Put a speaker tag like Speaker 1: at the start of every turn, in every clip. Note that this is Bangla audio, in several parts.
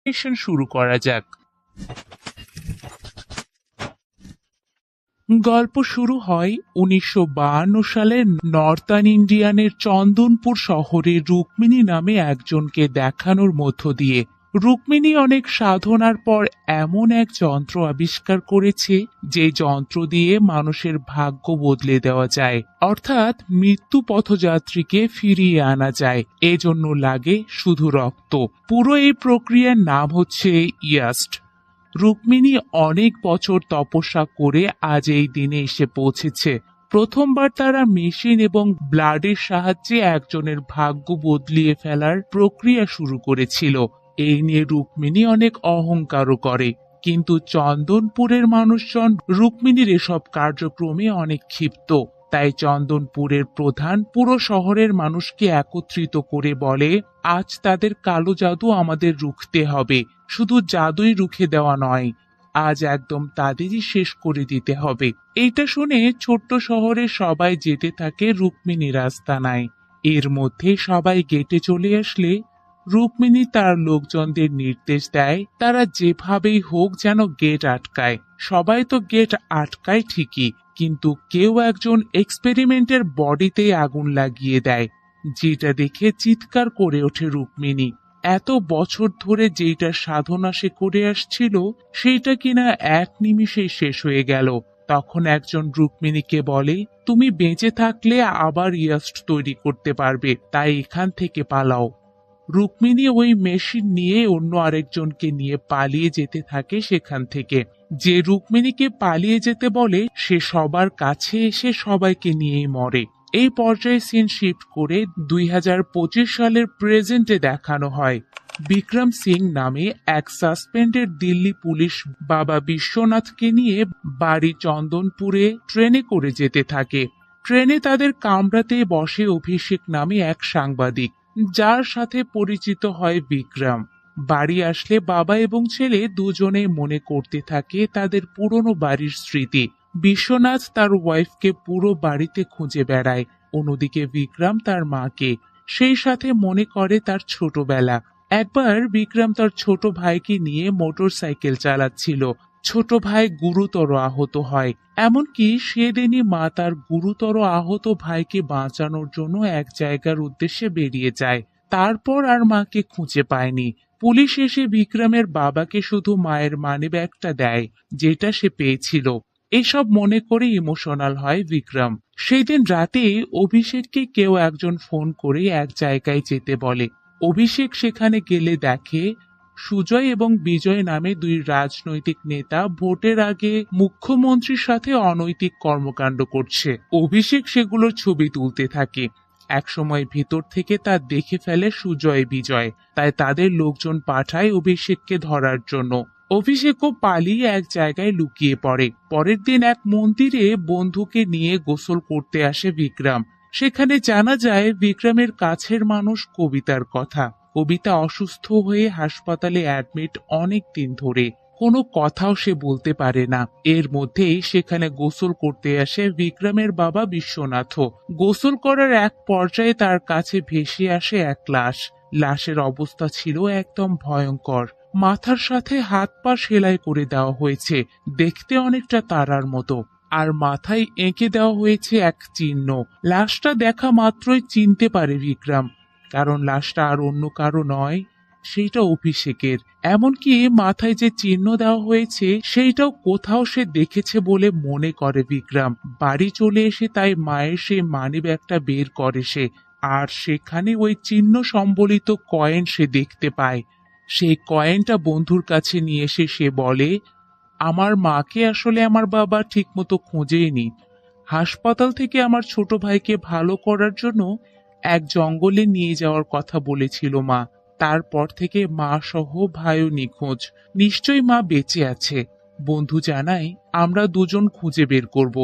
Speaker 1: শুরু করা যাক। গল্প শুরু হয় ১৯৫২ সালের নর্থার্ন ইন্ডিয়ানের চন্দনপুর শহরে রুক্মিণী নামে একজনকে দেখানোর মধ্য দিয়ে। রুক্মিণী অনেক সাধনার পর এমন এক যন্ত্র আবিষ্কার করেছে যে যন্ত্র দিয়ে মানুষের ভাগ্য বদলে দেওয়া যায়, অর্থাৎ মৃত্যু পথযাত্রীকে ফিরিয়ে আনা যায়। এজন্য লাগে শুধু রক্ত। পুরো এই প্রক্রিয়ার নাম হচ্ছে ইয়াস্ট। রুক্মিণী অনেক বছর তপস্যা করে আজ এই দিনে এসে পৌঁছেছে। প্রথমবার তারা মেশিন এবং ব্লাডের সাহায্যে একজনের ভাগ্য বদলিয়ে ফেলার প্রক্রিয়া শুরু করেছিল। এই নিয়ে রুক্মিণী অনেক অহংকারও করে, কিন্তু চন্দনপুরের মানুষজন রুক্মিণীর এসব কার্যক্রমে অনেক ক্ষিপ্ত। তাই চন্দনপুরের প্রধান পুরো শহরের মানুষকে একত্রিত করে বলে, আজ তাদের কালো জাদু আমাদের রুখতে হবে। শুধু জাদুই রুখে দেওয়া নয়, আজ একদম তাদেরই শেষ করে দিতে হবে। এইটা শুনে ছোট্ট শহরে সবাই যেতে থাকে রুক্মিণীর আস্তানায়। এর মধ্যে সবাই গেটে চলে আসলে রুক্মিণী তার লোকজনদের নির্দেশ দেয় তারা যেভাবেই হোক যেন গেট আটকায়। সবাই তো গেট আটকায় ঠিকই, কিন্তু কেউ একজন এক্সপেরিমেন্টের বডিতে আগুন লাগিয়ে দেয়, যেটা দেখে চিৎকার করে ওঠে রুক্মিণী। এত বছর ধরে যেইটা সাধনা সে করে আসছিল সেইটা কিনা এক নিমিষেই শেষ হয়ে গেল। তখন একজন রুক্মিণীকে বলে, তুমি বেঁচে থাকলে আবার ইয়াস্ট তৈরি করতে পারবে, তাই এখান থেকে পালাও। রুক্মিণী ওই মেশিন নিয়ে অন্য আরেকজনকে নিয়ে পালিয়ে যেতে থাকে সেখান থেকে। যে রুক্মিণীকে পালিয়ে যেতে বলে সে সবার কাছে এসে সবাইকে নিয়েই মরে। এই পর্যায়ে সিন শিফট করে ২০২৫ সালের প্রেজেন্টে দেখানো হয়। বিক্রম সিং নামে এক সাসপেন্ডেড দিল্লি পুলিশ বাবা বিশ্বনাথকে নিয়ে বাড়ি চন্দনপুরে ট্রেনে করে যেতে থাকে। ট্রেনে তাদের কামরাতে বসে অভিষেক নামে এক সাংবাদিক, যার সাথে পরিচিত হয় বিক্রম। বাড়ি আসলে বাবা এবং ছেলে দুজনেই মনে করতে থাকে তাদের পুরনো বাড়ির স্মৃতি। বিশ্বনাথ তার ওয়াইফকে পুরো বাড়িতে খুঁজে বেড়ায়, অন্যদিকে বিক্রম তার মাকে, সেই সাথে মনে করে তার ছোটবেলা। একবার বিক্রম তার ছোট ভাইকে নিয়ে মোটর সাইকেল চালাচ্ছিল। ছোট ভাই গুরুতর আহত হয়, এমনকি সেদিনই মা তার গুরুতর আহত ভাইকে বাঁচানোর জন্য এক জায়গার উদ্দেশ্যে বেরিয়ে যায়। তারপর আর মাকে খুঁজে পায়নি। পুলিশ এসে বিক্রমের বাবাকে শুধু মায়ের মানিব্যাগটা দেয়, যেটা সে পেয়েছিল। এসব মনে করে ইমোশনাল হয় বিক্রম। সেই দিন রাতে অভিষেককে কেউ একজন ফোন করে এক জায়গায় যেতে বলে। অভিষেক সেখানে গেলে দেখে সুজয় এবং বিজয় নামে দুই রাজনৈতিক নেতা ভোটের আগে মুখ্যমন্ত্রীর সাথে অনৈতিক কর্মকাণ্ড করছে। অভিষেক সেগুলোর ছবি তুলতে থাকে। একসময় ভিতর থেকে তা দেখে ফেলে সুজয় বিজয়, তাই তাদের লোকজন পাঠায় অভিষেককে ধরার জন্য। অভিষেকও পালিয়ে এক জায়গায় লুকিয়ে পড়ে। পরের দিন এক মন্দিরে বন্ধুকে নিয়ে গোসল করতে আসে বিক্রম। সেখানে জানা যায় বিক্রমের কাছের মানুষ কবিতার কথা। কবিতা অসুস্থ হয়ে হাসপাতালে অ্যাডমিট অনেক দিন ধরে, কোনো কথাও সে বলতে পারে না। এর মধ্যেই সেখানে গোসল করতে আসে বিক্রমের বাবা বিশ্বনাথ। গোসল করার এক পর্যায়ে তার কাছে ভেসে আসে এক লাশ। লাশের অবস্থা ছিল একদম ভয়ঙ্কর। মাথার সাথে হাত পা সেলাই করে দেওয়া হয়েছে, দেখতে অনেকটা তারার মতো, আর মাথায় এঁকে দেওয়া হয়েছে এক চিহ্ন। লাশটা দেখা মাত্রই চিনতে পারে বিক্রম, কারণ লাশটা আর অন্য কারো নয়, সেইটা অভিষেকের। এমনকি মাথায় যে চিহ্ন দেওয়া হয়েছে সেইটাও কোথাও সে দেখেছে বলে মনে করে বিক্রম। বাড়ি চলে এসে তাই মায়ের সেই মানিব্যাগটা বের করে সে, আর সেখানে ওই চিহ্ন সম্বলিত কয়েন সে দেখতে পায়। সেই কয়েনটা বন্ধুর কাছে নিয়ে এসে সে বলে, আমার মাকে আসলে আমার বাবা ঠিকমতো খোঁজেনি। হাসপাতাল থেকে আমার ছোট ভাইকে ভালো করার জন্য এক জঙ্গলে নিয়ে যাওয়ার কথা বলেছিল মা। তারপর থেকে মা সহ ভাইও নিখোঁজ। নিশ্চয়ই মা বেঁচে আছে। বন্ধু জানায় আমরা দুজন খুঁজে বের করব।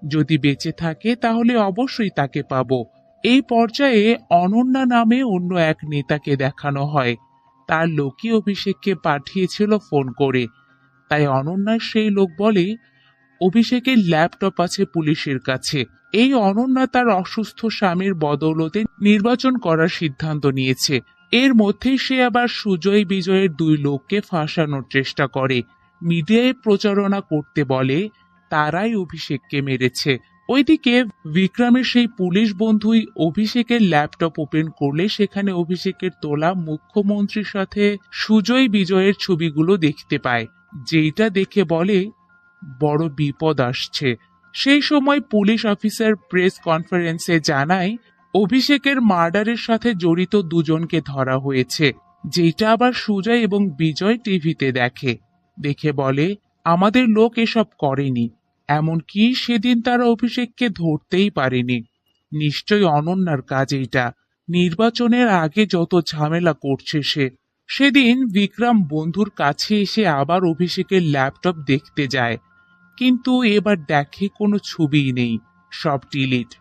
Speaker 1: যদি বেঁচে থাকে তাহলে অবশ্যই তাকে পাবো। এই পর্যায়ে অনন্যা নামে অন্য এক নেতাকে দেখানো হয়। তার লোকই অভিষেককে পাঠিয়েছিল ফোন করে। তাই অনন্যার সেই লোক বলে, অভিষেকের ল্যাপটপ আছে পুলিশের কাছে। এই অনন্যা তার অসুস্থ স্বামীর বদৌলতে নির্বাচন করার সিদ্ধান্ত নিয়েছে। এর মধ্যে সে আবার সুজয় বিজয়ের দুই লোককে ফাঁসানোর চেষ্টা করে, মিডিয়ায় প্রচারণা করতে বলে তারাই অভিষেককে মেরেছে। ওইদিকে বিক্রমের সেই পুলিশ বন্ধুই অভিষেকের ল্যাপটপ ওপেন করলে সেখানে অভিষেকের তোলা মুখ্যমন্ত্রীর সাথে সুজয় বিজয়ের ছবিগুলো দেখতে পায়, যেটা দেখে বলে বড় বিপদ আসছে। সেই সময় পুলিশ অফিসার প্রেস কনফারেন্সে জানায় অভিষেকের মার্ডারের সাথে জড়িত দুজনকে ধরা হয়েছে, যেটা আবার সুজয় এবং বিজয় টিভিতে দেখে বলে আমাদের লোক এসব করেনি, এমনকি সেদিন তারা অভিষেককে ধরতেই পারেনি। নিশ্চয়ই অনন্যার কাজ এইটা, নির্বাচনের আগে যত ঝামেলা করছে সে। সেদিন বিক্রম বন্ধুর কাছে এসে আবার অভিষেকের ল্যাপটপ দেখতে যায়, কিন্তু এবার দেখে কোনো ছবিই নেই, সব ডিলিট।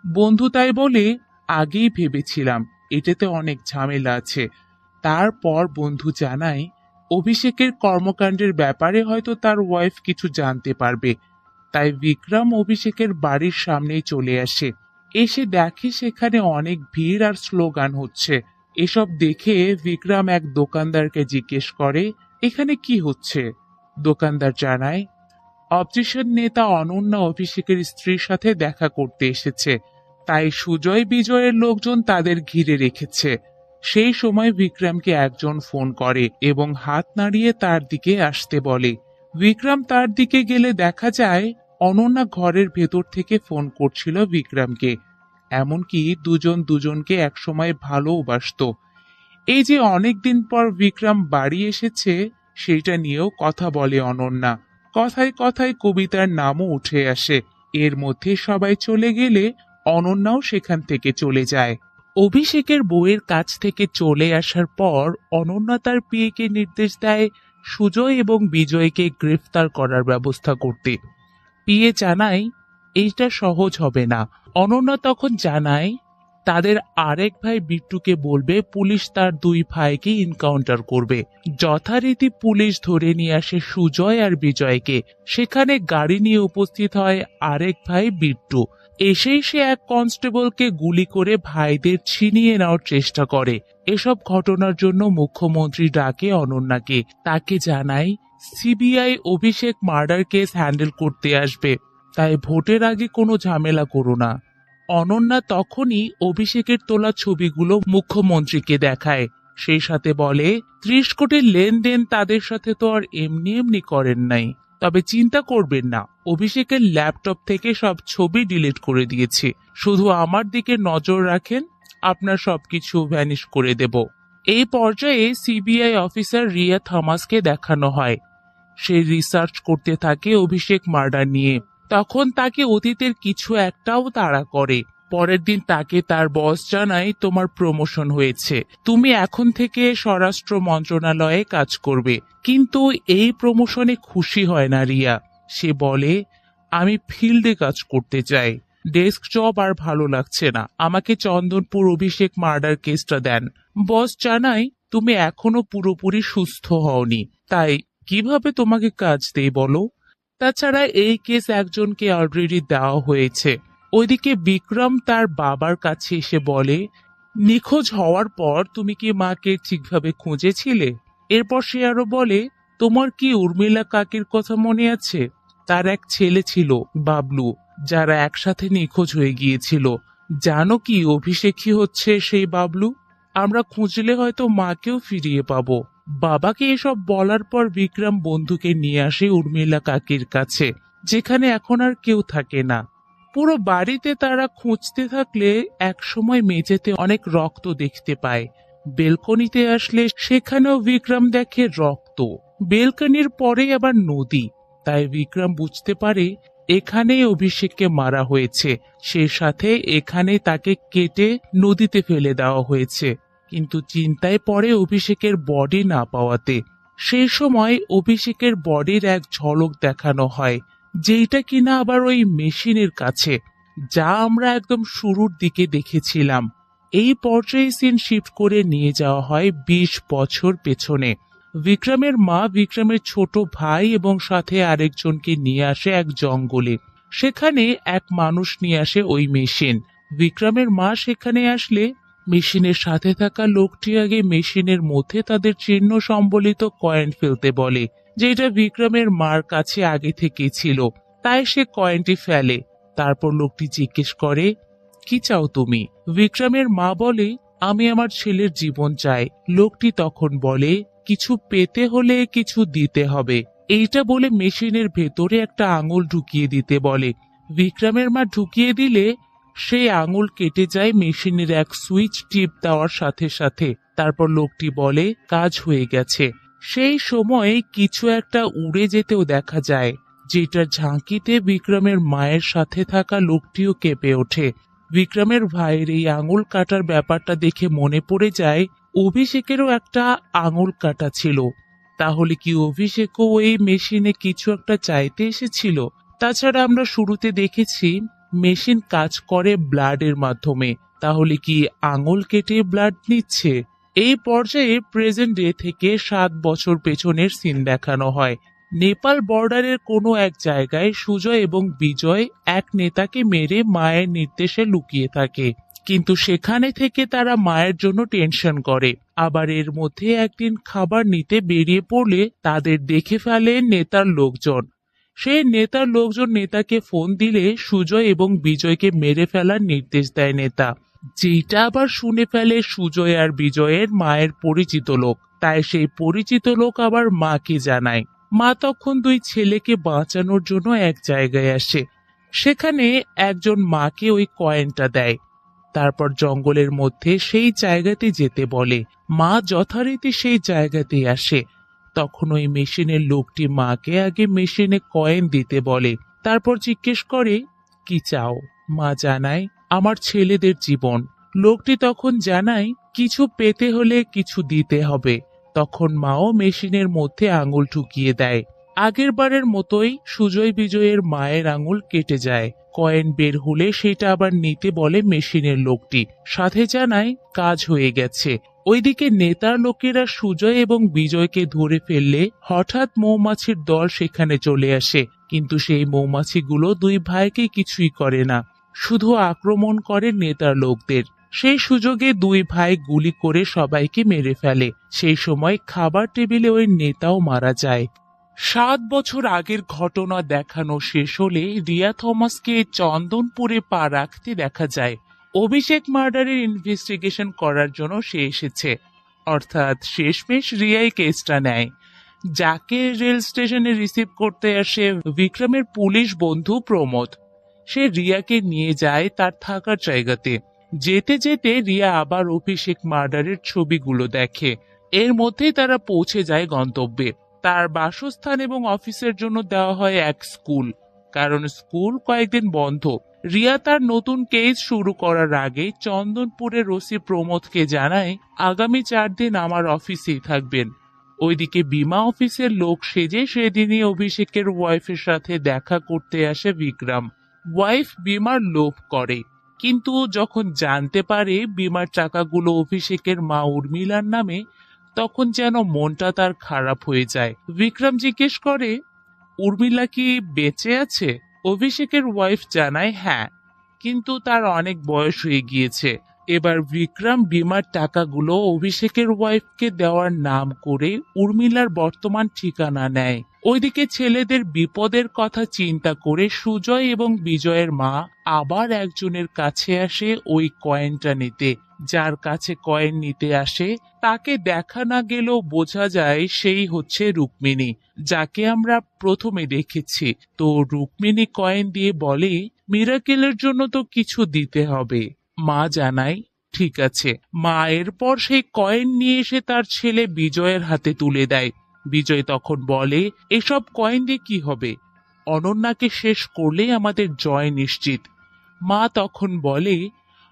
Speaker 1: বন্ধু তাই বলে আগেই ভেবেছিলাম এটাতে অনেক ঝামেলা আছে। তারপর বন্ধু জানায় অভিষেকের কর্মকাণ্ডের ব্যাপারে হয়তো তার ওয়াইফ কিছু জানতে পারবে, তাই বিক্রম অভিষেকের বাড়ির সামনেই চলে আসে। এসে দেখে সেখানে অনেক ভিড় আর স্লোগান হচ্ছে। এসব দেখে বিক্রম এক দোকানদারকে জিজ্ঞেস করে এখানে কি হচ্ছে। দোকানদার জানায় অপজিশন নেতা অনন্যা অভিষেকের স্ত্রীর সাথে দেখা করতে এসেছে, তাই সুজয় বিজয়ের লোকজন তাদের ঘিরে রেখেছে। সেই সময় বিক্রমকে একজন ফোন করে এবং হাত নাড়িয়ে তার দিকে আসতে বলে। বিক্রম তার দিকে গেলে দেখা যায় অনন্যা ঘরের ভেতর থেকে ফোন করছিল বিক্রমকে, এমনকি দুজন দুজনকে একসময় ভালোবাসতো। এই যে অনেকদিন পর বিক্রম বাড়ি এসেছে সেইটা নিয়েও কথা বলে অনন্যা। কথায় কথায় কবিতার নামও উঠে আসে। এর মধ্যে সবাই চলে গেলে অনন্যাও সেখান থেকে চলে যায়। অভিষেকের বউয়ের কাছ থেকে চলে আসার পর অনন্যা তার পিএকে নির্দেশ দেয় সুজয় এবং বিজয়কে গ্রেফতার করার ব্যবস্থা করতে। পিএ জানায় এইটা সহজ হবে না। অনন্যা তখন জানায় তাদের আরেক ভাই বিট্টুকে বলবে পুলিশ তার দুই ভাইকে এনকাউন্টার করবে। যথারীতি পুলিশ ধরে নিয়ে আসে সুজয় আর বিজয়কে। সেখানে গাড়ি নিয়ে উপস্থিত হয় আরেক ভাই বিট্টু। এসেই সে এক কনস্টেবলকে গুলি করে ভাইদের ছিনিয়ে নেওয়ার চেষ্টা করে। এসব ঘটনার জন্য মুখ্যমন্ত্রী ডাকে অনন্যাকে, তাকে জানায় সিবিআই অভিষেক মার্ডার কেস হ্যান্ডেল করতে আসবে, তাই ভোটের আগে কোনো ঝামেলা করো না। অনন্যা তখনই অভিষেকের তোলা ছবিগুলো মুখ্যমন্ত্রীকে দেখায়, সেই সাথে বলে 30 কোটির লেনদেন তাদের সাথে তো আর এমনি এমনি করেন নাই, তবে চিন্তা করবেন না, অভিষেকের ল্যাপটপ থেকে সব ছবি ডিলিট করে দিয়েছি, শুধু আমার দিকে নজর রাখেন, আপনার সবকিছু ভ্যানিশ করে দেব। এই পর্যায়ে সিবিআই অফিসার রিয়া থমাসকে দেখানো হয়। সে রিসার্চ করতে থাকে অভিষেক মার্ডার নিয়ে। তখন তাকে অতীতের কিছু একটাও তাড়া করে। পরের দিন তাকে তার বস জানায় তোমার প্রমোশন হয়েছে, তুমি এখন থেকে স্বরাষ্ট্র মন্ত্রণালয়ে কাজ করবে। কিন্তু এই প্রমোশনে খুশি হয় না রিয়া। সে বলে আমি ফিল্ডে কাজ করতে চাই, ডেস্ক জব আর ভালো লাগছে না, আমাকে চন্দনপুর অভিষেক মার্ডার কেসটা দেন। বস জানায় তুমি এখনো পুরোপুরি সুস্থ হওনি, তাই কিভাবে তোমাকে কাজ দেই বলো। তাছাড়া এই কেস একজনকে অলরেডি দেওয়া হয়েছে। ওইদিকে বিক্রম তার বাবার কাছে এসে বলে নিখোঁজ হওয়ার পর তুমি কি মাকে ঠিকভাবে খুঁজেছিলে? এরপর সে আরো বলে তোমার কি উর্মিলা কাকির কথা মনে আছে? তার এক ছেলে ছিল বাবলু, যারা একসাথে নিখোঁজ হয়ে গিয়েছিল। জানো কি অভিষেকই হচ্ছে সেই বাবলু? আমরা খুঁজলে হয়তো মাকেও ফিরিয়ে পাবো। বাবাকে এসব বলার পর বিক্রম বন্ধুকে নিয়ে আসে উর্মিলা কাকির কাছে, যেখানে এখন আর কেউ থাকে না। পুরো বাড়িতে তারা খুঁজতে থাকলে একসময় মেঝেতে অনেক রক্ত দেখতে পায়। বেলকনিতে আসলে সেখানেও বিক্রম দেখে রক্ত, বেলকনির পরে আবার নদী। তাই বিক্রম বুঝতে পারে এখানেই অভিষেককে মারা হয়েছে, সে সাথে এখানে তাকে কেটে নদীতে ফেলে দেওয়া হয়েছে। কিন্তু চিন্তায় পড়ে অভিষেকের বডি না পাওয়াতে। সেই সময় অভিষেকের বডির এক ঝলক দেখানো হয়, যেটা কিনা আবার ওই মেশিনের কাছে, যা আমরা একদম শুরুর দিকে দেখেছিলাম। এই পর্যায়ে সিন শিফট করে নিয়ে যাওয়া হয় 20 বছর পেছনে। বিক্রমের মা বিক্রমের ছোট ভাই এবং সাথে আরেকজনকে নিয়ে আসে এক জঙ্গলে। সেখানে এক মানুষ নিয়ে আসে ওই মেশিন। বিক্রমের মা সেখানে আসলে মেশিনের সাথে থাকা লোকটি আগে মেশিনের মধ্যে তাদের চিহ্ন সম্বলিত কয়েন ফেলতে বলে, যেটা বিক্রমের মার কাছে আগে থেকেই ছিল। তাই সে কয়েনটি ফেলে। তারপর লোকটি জিজ্ঞেস করে, কি চাও তুমি? বিক্রমের মা বলে, আমি আমার ছেলের জীবন চাই। লোকটি তখন বলে, কিছু পেতে হলে কিছু দিতে হবে। এইটা বলে মেশিনের ভেতরে একটা আঙুল ঢুকিয়ে দিতে বলে। বিক্রমের মা ঢুকিয়ে দিলে সেই আঙুল কেটে যায় মেশিনের এক সুইচ টিপ দেওয়ার সাথে সাথে। তারপর লোকটি বলে, কাজ হয়ে গেছে। সেই সময় কিছু একটা উড়ে যেতেও দেখা যায়, যেটার ঝাঁকিতে বিক্রমের মায়ের সাথে থাকা লোকটিও কেঁপে ওঠে। বিক্রমের ভাইয়ের এই আঙুল কাটার ব্যাপারটা দেখে মনে পড়ে যায় অভিষেকেরও একটা আঙুল কাটা ছিল। তাহলে কি অভিষেকও এই মেশিনে কিছু একটা চাইতে এসেছিল? তাছাড়া আমরা শুরুতে দেখেছি মেশিন কাজ করে ব্লাডের মাধ্যমে। তাহলে কি আঙুল কেটে ব্লাড নিচ্ছে? এই পর্যায়ে প্রেজেন্ট ডে থেকে 7 বছর পেছনের সিন দেখানো হয়। নেপাল বর্ডারের কোনো এক জায়গায় সুজয় এবং বিজয় এক নেতাকে মেরে মায়ের নির্দেশে লুকিয়ে থাকে, কিন্তু সেখানে থেকে তারা মায়ের জন্য টেনশন করে। আবার এর মধ্যে একদিন খাবার নিতে বেরিয়ে পড়লে তাদের দেখে ফেলে নেতার লোকজন। সেই নেতার লোকজন নেতাকে ফোন দিলে সুজয় এবং বিজয়কে মেরে ফেলার নির্দেশ দেয় নেতা, যেটা আবার শুনে ফেলে সুজয় আর বিজয়ের মায়ের পরিচিত লোক। তাই সেই পরিচিত লোক আবার মাকে জানায়। মা তখন দুই ছেলেকে বাঁচানোর জন্য এক জায়গায় আসে। সেখানে একজন মাকে ওই কয়েনটা দেয়। তারপর জঙ্গলের মধ্যে সেই জায়গাতে যেতে বলে। মা যথারীতি সেই জায়গাতে আসে। তখন ওই মেশিনের লোকটি মাকে আগে মেশিনে কয়েন দিতে বলে। তারপর জিজ্ঞেস করে, কি চাও? মা জানায়, আমার ছেলেদের জীবন। লোকটি তখন জানায়, কিছু পেতে হলে কিছু দিতে হবে। তখন মাও মেশিনের মধ্যে আঙুল ঢুকিয়ে দেয়। আগের বারের মতোই সুজয় বিজয়ের মায়ের আঙুল কেটে যায়। কয়েন বের হলে সেটা আবার নিতে বলে মেশিনের লোকটি, সাথে জানায় কাজ হয়ে গেছে। ওইদিকে নেতার লোকেরা সুজয় এবং বিজয়কে ধরে ফেললে হঠাৎ মৌমাছির দল সেখানে চলে আসে, কিন্তু সেই মৌমাছিগুলো দুই ভাইকে কিছুই করে না, শুধু আক্রমণ করে নেতার লোকদের। সেই সুযোগে দুই ভাই গুলি করে সবাইকে মেরে ফেলে। সেই সময় খাবার টেবিলে ওই নেতাও মারা যায়। 7 বছর আগের ঘটনা দেখানো শেষ হলে রিয়া থমাসকে চন্দনপুরে পা রাখতে দেখা যায়। অভিষেক মার্ডারের ইনভেস্টিগেশন করার জন্য সে এসেছে। অর্থাৎ শেষমেশ রিয়াই কেসটা নেয়। যাকে রেল স্টেশনে রিসিভ করতে আসে বিক্রমের পুলিশ বন্ধু প্রমোদ। সে রিয়াকে নিয়ে যায় তার থাকার জায়গাতে। যেতে যেতে রিয়া আবার অভিষেক মার্ডারের ছবিগুলো দেখে। এর মধ্যেই তারা পৌঁছে যায় গন্তব্যে। তার বাসস্থান এবং অফিসের জন্য দেওয়া হয় এক স্কুল, কারণ স্কুল কয়েকদিন বন্ধ। রিয়া তার নতুন কেস শুরু করার আগে চন্দনপুরের ওসি প্রমোদকে জানায়, আগামী 4 দিন আমার অফিসেই থাকবেন। ওইদিকে বিমা অফিসের লোক সেজে সেদিনই অভিষেকের ওয়াইফের সাথে দেখা করতে আসে বিক্রম। ওয়াইফ বিমার লোভ করে, কিন্তু যখন জানতে পারে বিমার টাকাগুলো অভিষেকের মা উর্মিলার নামে, তখন যেন মনটা তার খারাপ হয়ে যায়। বিক্রম জিজ্ঞেস করে, উর্মিলা কি বেঁচে আছে? অভিষেকের ওয়াইফ জানায়, হ্যাঁ, কিন্তু তার অনেক বয়স হয়ে গিয়েছে। এবার বিক্রম বিমার টাকাগুলো অভিষেকের ওয়াইফকে দেওয়ার নাম করে উর্মিলার বর্তমান ঠিকানা নেয়। ওইদিকে ছেলেদের বিপদের কথা চিন্তা করে সুজয় এবং বিজয়ের মা আবার একজনের কাছে আসে ওই কয়েনটা নিতে। যার কাছে কয়েন নিতে আসে তাকে দেখা না গেলেও বোঝা যায় সেই হচ্ছে রুক্মিণী, যাকে আমরা প্রথমে দেখেছি। তো রুক্মিণী কয়েন দিয়ে বলে, মিরাকেলের জন্য তো কিছু দিতে হবে। মা জানায়, ঠিক আছে। মা এরপর সেই কয়েন নিয়ে এসে তার ছেলে বিজয়ের হাতে তুলে দেয়। বিজয় তখন বলে, এসব কয়েন দিয়ে কি হবে? অনন্যাকে শেষ করলেই আমাদের জয় নিশ্চিত। মা তখন বলে,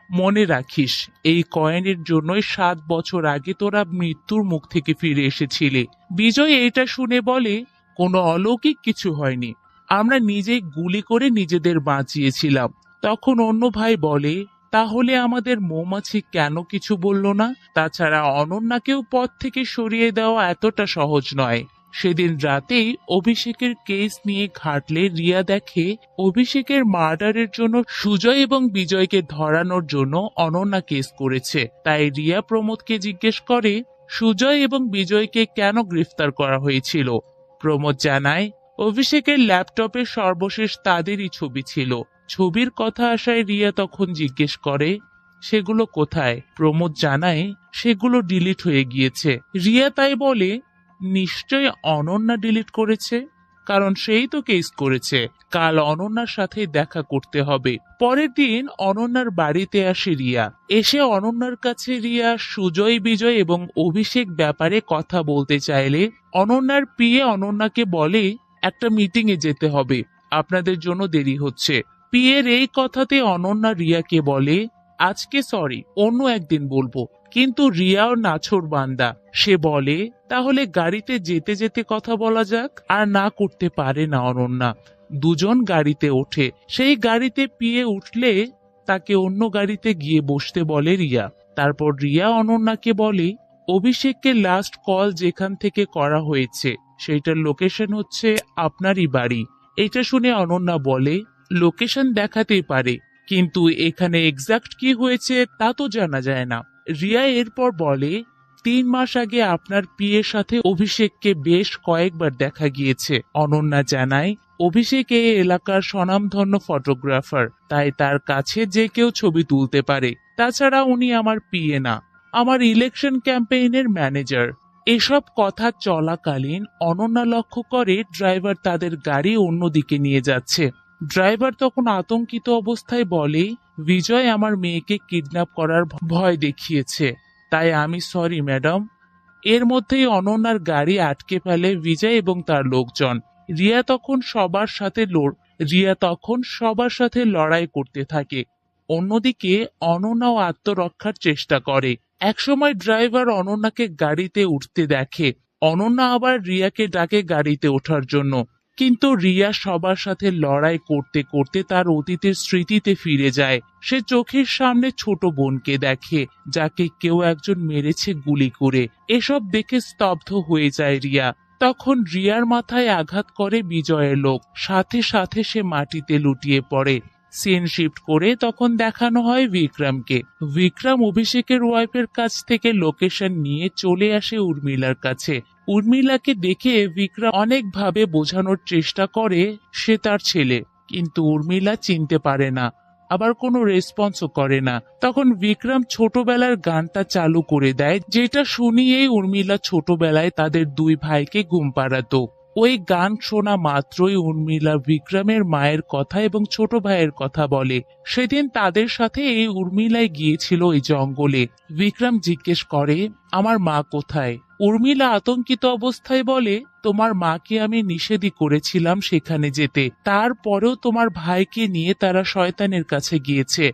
Speaker 1: মনে রাখিস, এই কয়েনের জন্যই 7 বছর আগে তোরা মৃত্যুর মুখ থেকে ফিরে এসেছিলি। বিজয় এটা শুনে বলে, কোনো অলৌকিক কিছু হয়নি, আমরা নিজেই গুলি করে নিজেদের বাঁচিয়েছিলাম। তখন অন্য ভাই বলে, তাহলে আমাদের মৌমাছি কেন কিছু বলল না? তাছাড়া অনন্যাকেও পথ থেকে সরিয়ে দেওয়া এতটা সহজ নয়। সেদিন রাতেই অভিষেকের কেস নিয়ে ঘাটলে রিয়া দেখে অভিষেকের মার্ডারের জন্য সুজয় এবং বিজয়কে ধরানোর জন্য অনন্যা কেস করেছে। তাই রিয়া প্রমোদকে জিজ্ঞেস করে সুজয় এবং বিজয়কে কেন গ্রেফতার করা হয়েছিল। প্রমোদ জানায় অভিষেকের ল্যাপটপে সর্বশেষ তাদেরই ছবি ছিল। ছবির কথা আসায় রিয়া তখন জিজ্ঞেস করে সেগুলো কোথায়। প্রমোদ জানায় সেগুলো ডিলিট হয়ে গিয়েছে। রিয়া তাই বলে নিশ্চয় অনন্যা ডিলিট করেছে, কারণ সেই তো কেস করেছে। কাল অনন্যার সাথে দেখা করতে হবে। পরের দিন অনন্যার বাড়িতে আসে রিয়া। এসে অনন্যার কাছে রিয়া সুজয় বিজয় এবং অভিষেক ব্যাপারে কথা বলতে চাইলে অনন্যার পিএ অনন্যাকে বলে একটা মিটিং এ যেতে হবে, আপনাদের জন্য দেরি হচ্ছে। পিএর এই কথাতে অনন্যা রিয়াকে বলে আজকে সরি, অন্য একদিন বলবো। কিন্তু রিয়াও নাছোড় বান্দা, সে বলে তাহলে গাড়িতে যেতে যেতে কথা বলা যাক। আর না করতে পারে না অনন্যা। দুজন গাড়িতে ওঠে। সেই গাড়িতে পিয়ে উঠলে তাকে অন্য গাড়িতে গিয়ে বসতে বলে রিয়া। তারপর রিয়া অনন্যাকে বলে অভিষেককে লাস্ট কল যেখান থেকে করা হয়েছে সেইটার লোকেশন হচ্ছে আপনারই বাড়ি। এটা শুনে অনন্যা বলে লোকেশন দেখাতেই পারে, কিন্তু এখানে এক্সাক্ট কি হয়েছে তা তো জানা যায় না। রিয়া এরপর বলে 3 মাস আগে আপনার পিএর সাথে অভিষেককে বেশ কয়েকবার দেখা গিয়েছে। অনন্যা জানায় অভিষেক এই এলাকার স্বনামধন্য ফটোগ্রাফার, তাই তার কাছে যে কেউ ছবি তুলতে পারে। তাছাড়া উনি আমার পিএ না, আমার ইলেকশন ক্যাম্পেইনের ম্যানেজার। এসব কথা চলাকালীন অনন্যা লক্ষ্য করে ড্রাইভার তাদের গাড়ি অন্যদিকে নিয়ে যাচ্ছে। ড্রাইভার তখন আতঙ্কিত অবস্থায় বলে বিজয় আমার মেয়েকে কিডন্যাপ করার ভয় দেখিয়েছে, তাই আমি সরি ম্যাডাম। এর মধ্যেই অনন্যার গাড়ি আটকে ফেলে বিজয় এবং তার লোকজন। রিয়া তখন সবার সাথে লড়াই করতে থাকে। অন্যদিকে অনন্যাও আত্মরক্ষার চেষ্টা করে। একসময় ড্রাইভার অনন্যাকে গাড়িতে উঠতে দেখে। অনন্যা আবার রিয়াকে ডাকে গাড়িতে ওঠার জন্য, কিন্তু রিয়া সবার সাথে লড়াই করতে করতে তার অতীতের স্মৃতিতে ফিরে যায়। সে চোখের সামনে ছোট বোনকে দেখে যাকে কেউ একজন মেরেছে গুলি করে। এসব দেখে স্তব্ধ হয়ে যায় রিয়া। তখন রিয়ার মাথায় আঘাত করে বিজয়ের লোক, সাথে সাথে সে মাটিতে লুটিয়ে পড়ে। সিন শিফট করে তখন দেখানো হয় বিক্রমকে। বিক্রম অভিষেকের ওয়াইফের কাছ থেকে লোকেশন নিয়ে চলে আসে উর্মিলার কাছে। উর্মিলাকে দেখে বিক্রম অনেকভাবে বোঝানোর চেষ্টা করে সে তার ছেলে, কিন্তু উর্মিলা চিনতে পারে না, আবার কোনো রেসপন্সও করে না। তখন বিক্রম ছোটবেলার গানটা চালু করে দেয়, যেটা শুনিয়েই উর্মিলা ছোটবেলায় তাদের 2 ভাইকে ঘুম পাড়াতো। ওই গান শোনা মাত্রই উর্মিলা বিক্রমের মায়ের কথা এবং ছোট ভাইয়ের কথা বলে। সেদিন তাদের সাথে এই উর্মিলাই গিয়েছিল ওই জঙ্গলে। বিক্রম জিজ্ঞেস করে আমার মা কোথায়। উর্মিলা আতঙ্কিত অবস্থায় বলে তোমার মাকে আমি নিষেধই করেছিলাম সেখানে যেতে, তারপরেও তোমার ভাইকে নিয়ে তারা শয়তানের কাছে গিয়েছে।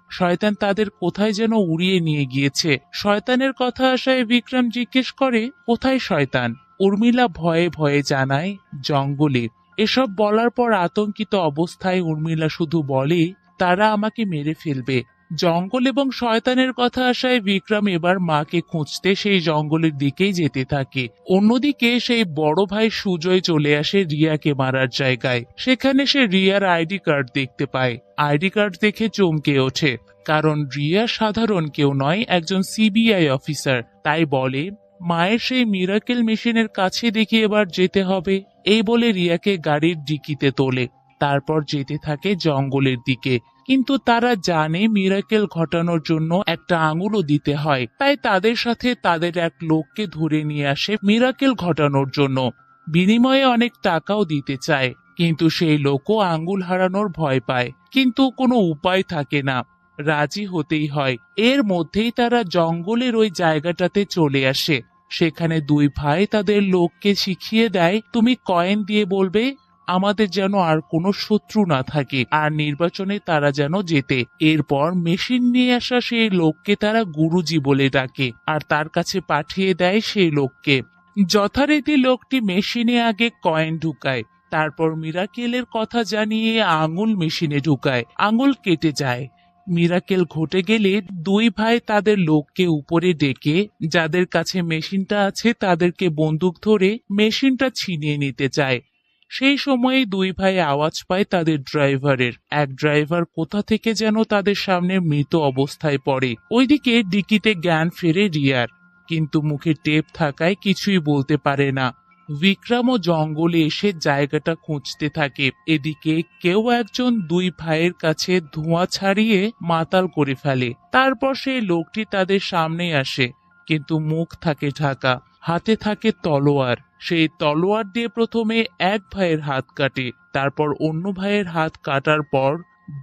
Speaker 1: শয়তান তাদের কোথায় যেন উড়িয়ে নিয়ে গিয়েছে। শয়তানের কথা আসায় বিক্রম জিজ্ঞেস করে কোথায় শয়তান। উর্মিলা ভয়ে ভয়ে জানায় জঙ্গলে। এসব বলার পর আতঙ্কিত অবস্থায় উর্মিলা শুধু বলে তারা আমাকে মেরে ফেলবে। জঙ্গল এবং শয়তানের কথা আসায় বিক্রম এবার মাকে খুঁজতে সেই জঙ্গলের দিকেই যেতে থাকে। অন্যদিকে সেই বড় ভাই সুজয় চলে আসে রিয়াকে মারার জায়গায়। সেখানে সে রিয়ার আইডি কার্ড দেখতে পায়। আইডি কার্ড দেখে চমকে ওঠে, কারণ রিয়া সাধারণ কেউ নয়, একজন সিবিআই অফিসার। তাই বলে মায়ের সেই মিরাকেল মেশিনের কাছে দেখে এবার যেতে হবে। এই বলে রিয়াকে গাড়ির ডিকিতে তোলে। তারপর যেতে থাকে জঙ্গলের দিকে। কিন্তু তারা জানে মিরাকেল ঘটানোর জন্য একটা আঙুলও দিতে হয়, তাই তাদের সাথে তাদের এক লোককে ধরে নিয়ে আসে মিরাকেল ঘটানোর জন্য। বিনিময়ে অনেক টাকাও দিতে চায়, কিন্তু সেই লোকও আঙ্গুল হারানোর ভয় পায়, কিন্তু কোনো উপায় থাকে না, রাজি হতেই হয়। এর মধ্যেই তারা জঙ্গলের ওই জায়গাটাতে চলে আসে। সেখানে 2 ভাই তাদের লোককে শিখিয়ে দেয় তুমি কয়েন দিয়ে বলবে আমাদের যেন আর কোনো শত্রু না থাকে, আর নির্বাচনে তারা যেন জেতে। এরপর মেশিন নিয়ে আসা সেই লোককে তারা গুরুজি বলে ডাকে, আর তার কাছে পাঠিয়ে দেয় সেই লোককে। যথারীতি লোকটি মেশিনে আগে কয়েন ঢুকায়, তারপর মিরাকেলের কথা জানিয়ে আঙুল মেশিনে ঢুকায়। আঙুল কেটে যায়। মিরাকেল ঘটে গেলে দুই ভাই তাদের লোককে উপরে ডেকে যাদের কাছে মেশিনটা আছে তাদেরকে বন্দুক ধরে মেশিনটা ছিনিয়ে নিতে চায়। সেই সময়ে দুই ভাই আওয়াজ পায় তাদের ড্রাইভারের। এক ড্রাইভার কোথা থেকে যেন তাদের সামনে মৃত অবস্থায় পড়ে। ওইদিকে ডিকিতে জ্ঞান ফেরে রিয়ার, কিন্তু মুখে টেপ থাকায় কিছুই বলতে পারে না। বিক্রমও জঙ্গলে এসে জায়গাটা খুঁজতে থাকে। এদিকে কেউ একজন দুই ভাইয়ের কাছে ধোঁয়া ছাড়িয়ে মাতাল করে ফেলে। তারপর সেই লোকটি তাদের সামনে আসে, কিন্তু মুখ থাকে ঢাকা, হাতে থাকে তলোয়ার। সেই তলোয়ার দিয়ে প্রথমে এক ভাইয়ের হাত কাটে, তারপর অন্য ভাইয়ের হাত কাটার পর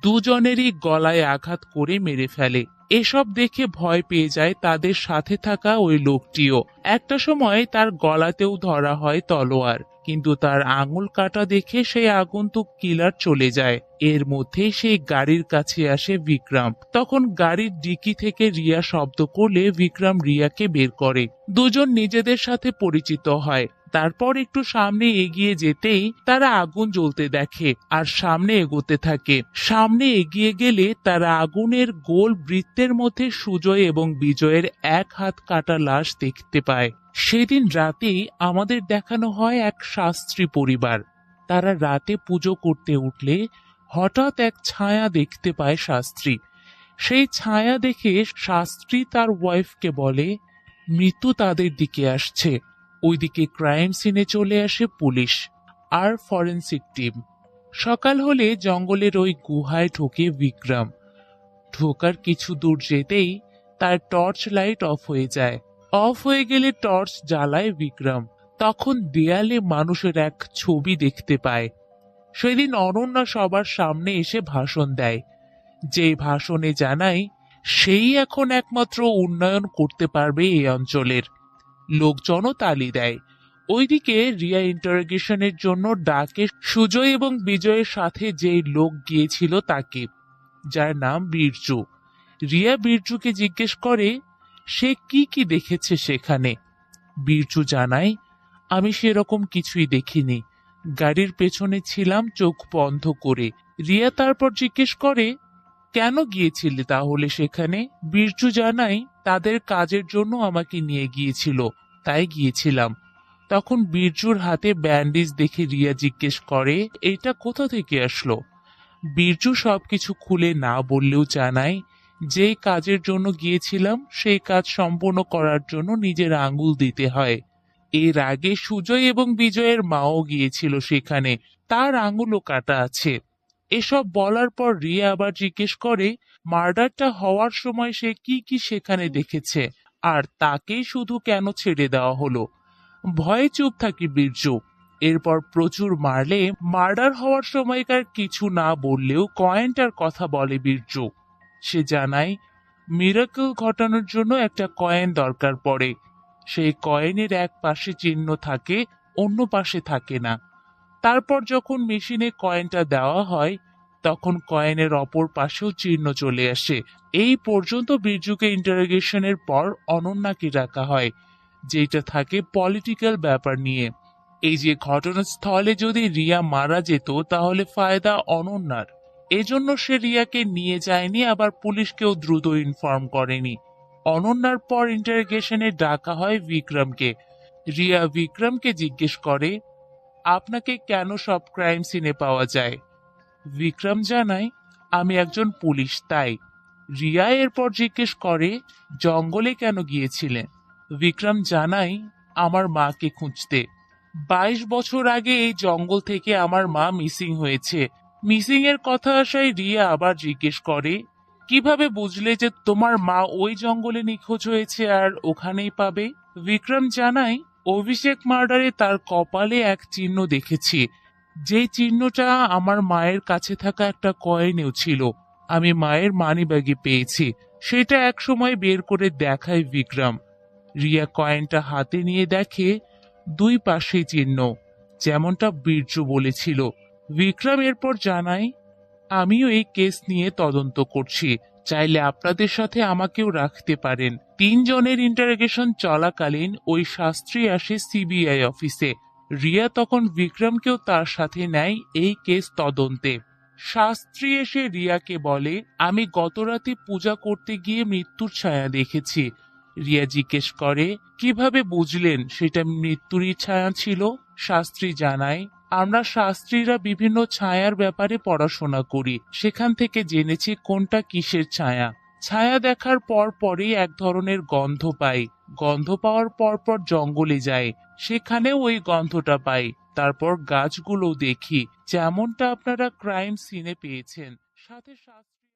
Speaker 1: দুজনেরই গলায় আঘাত করে মেরে ফেলে। এসব দেখে ভয় পেয়ে যায় তাদের সাথে থাকা ওই লোকটিও। একটা সময় তার গলাতেও ধরা হয় তলোয়ার, কিন্তু তার আঙুল কাটা দেখে সেই আগন্তুক কিলার চলে যায়। এর মধ্যে সেই গাড়ির কাছে আসে বিক্রম। তখন গাড়ির ডিকি থেকে রিয়া শব্দ করলে বিক্রম রিয়াকে বের করে। দুজন নিজেদের সাথে পরিচিত হয়। তারপর একটু সামনে এগিয়ে যেতেই তারা আগুন জ্বলতে দেখে আর সামনে এগোতে থাকে। সামনে এগিয়ে গেলে তারা আগুনের গোল বৃত্তের মধ্যে সুজয় এবং বিজয়ের এক হাত কাটা লাশ দেখতে পায়। সেদিন রাতেই আমাদের দেখানো হয় এক শাস্ত্রী পরিবার। তারা রাতে পুজো করতে উঠলে হঠাৎ এক ছায়া দেখতে পায় শাস্ত্রী। সেই ছায়া দেখে শাস্ত্রী তার ওয়াইফকে বলে মৃত্যু তাদের দিকে আসছে। ওইদিকে ক্রাইম সিনে চলে আসে পুলিশ আর ফরেন্সিক টিম। সকাল হলে জঙ্গলের ওই গুহায় ঢোকে বিক্রম। ঢোকার কিছু দূর যেতেই তার টর্চ লাইট অফ হয়ে যায়। অফ হয়ে গেলে টর্চ জ্বালায় বিক্রম। তখন দেয়ালে মানুষের এক ছবি দেখতে পায়। সেদিন অনন্যা সবার সামনে এসে ভাষণ দেয়, যে ভাষণে জানায় সেই এখন একমাত্র উন্নয়ন করতে পারবে এই অঞ্চলের। লোকজনও তালি দেয়। ওইদিকে রিয়া ইন্টারোগেশনের জন্য ডাকে সুজয় এবং বিজয়ের সাথে যে লোক গিয়েছিল তাকে, যার নাম বীরজু। রিয়া বীরজুকে জিজ্ঞেস করে সে কি কি দেখেছে সেখানে। বীরজু জানায় আমি সেরকম কিছুই দেখিনি, গাড়ির পেছনে ছিলাম চোখ বন্ধ করে। রিয়া তারপর জিজ্ঞেস করে কেন গিয়েছিলে তাহলে সেখানে। বীরজু জানায় তাদের কাজের জন্য আমাকে নিয়ে গিয়েছিল, তাই গিয়েছিলাম। তখন বীরজুর হাতে ব্যান্ডেজ দেখে রিয়া জিজ্ঞেস করে এটা কোথা থেকে আসলো। বীরজু সবকিছু খুলে না বললেও জানায় যেই কাজের জন্য গিয়েছিলাম সেই কাজ সম্পূর্ণ করার জন্য নিজের আঙ্গুল দিতে হয়। এর আগে সুজয় এবং বিজয়ের মাও গিয়েছিল সেখানে, তার আঙ্গুলও কাটা আছে। এসব বলার পর রিয়া আবার জিজ্ঞেস করে মার্ডারটা হওয়ার সময় সে কি কি সেখানে দেখেছে, আর তাকেই শুধু কেন ছেড়ে দেওয়া হলো। ভয়ে চুপ থাকি বীরজু। এরপর প্রচুর মারলে মার্ডার হওয়ার সময়কার কিছু না বললেও কয়েনটার কথা বলে বীরজু। সে জানায় মিরাকল ঘটানোর জন্য একটা কয়েন দরকার পড়ে। সেই কয়েনের এক পাশে চিহ্ন থাকে, অন্য পাশে থাকে না। তারপর যখন মেশিনে কয়েনটা দেওয়া হয় তখন কয়েনের অপর পাশেও চিহ্ন চলে আসে। এই পর্যন্ত বীরজুকে ইন্টারোগেশনের পর অনন্যাকে ডাকা হয়, যেটা থাকে পলিটিক্যাল ব্যাপার নিয়ে। এই যে ঘটনাস্থলে যদি রিয়া মারা যেত তাহলে ফায়দা অনন্যার, এজন্য সে রিয়াকে নিয়ে যায়নি, আবার পুলিশকেও দ্রুত ইনফর্ম করেনি। অনন্যার পর ইন্টারোগেশনে ডাকা হয় বিক্রমকে। রিয়া বিক্রমকে জিজ্ঞেস করে আপনাকে কেন সব ক্রাইম সিনে পাওয়া যায়। বিক্রম জানায় আমি একজন পুলিশ তাই। রিয়া এরপর জিজ্ঞেস করে জঙ্গলে কেন গিয়েছিলেন। বিক্রম জানায় আমার মাকে খুঁজতে। 22 বছর আগে এই জঙ্গল থেকে আমার মা মিসিং হয়েছে। মিসিং এর কথা আসায় রিয়া আবার জিজ্ঞেস করে কিভাবে বুঝলে যে তোমার মা ওই জঙ্গলে নিখোঁজ হয়েছে আর ওখানেই পাবে। বিক্রম জানায় অভিষেক মার্ডারে তার কপালে এক চিহ্ন দেখেছি, যে চিহ্নটা আমার মায়ের কাছে থাকা একটা কয়েনেও ছিল। আমি মায়ের মানিব্যাগে পেয়েছি, সেটা একসময় বের করে দেখায় বিক্রম। রিয়া কয়েনটা হাতে নিয়ে দেখে দুই পাশে চিহ্ন, যেমনটা বীরজু বলেছিল। বিক্রম এরপর জানায় আমিও এই কেস নিয়ে তদন্ত করছি, চাইলে আপনাদের সাথে আমাকেও রাখতে পারেন। 3 জনের ইন্টারোগেশন চলাকালীন ওই শাস্ত্রী আসে সিবিআই অফিসে। রিয়া তখন বিক্রমকেও তার সাথে নেয় এই কেস তদন্তে। শাস্ত্রী এসে রিয়াকে বলে, আমি গতরাতে পূজা করতে গিয়ে মৃত্যুর ছায়া দেখেছি। রিয়া জিজ্ঞেস করে, কিভাবে বুঝলেন সেটা মৃত্যুরই ছায়া ছিল? শাস্ত্রী জানায়, আমরা শাস্ত্রীরা বিভিন্ন ছায়ার ব্যাপারে পড়াশোনা করি, সেখান থেকে জেনেছি কোনটা কিসের ছায়া। ছায়া দেখার পর পরই এক ধরনের গন্ধ পাই, গন্ধ পাওয়ার পর পর জঙ্গলে যাই, সেখানেও ওই গন্ধটা পাই, তারপর গাছগুলো দেখি, যেমনটা আপনারা ক্রাইম সিনে পেয়েছেন। সাথে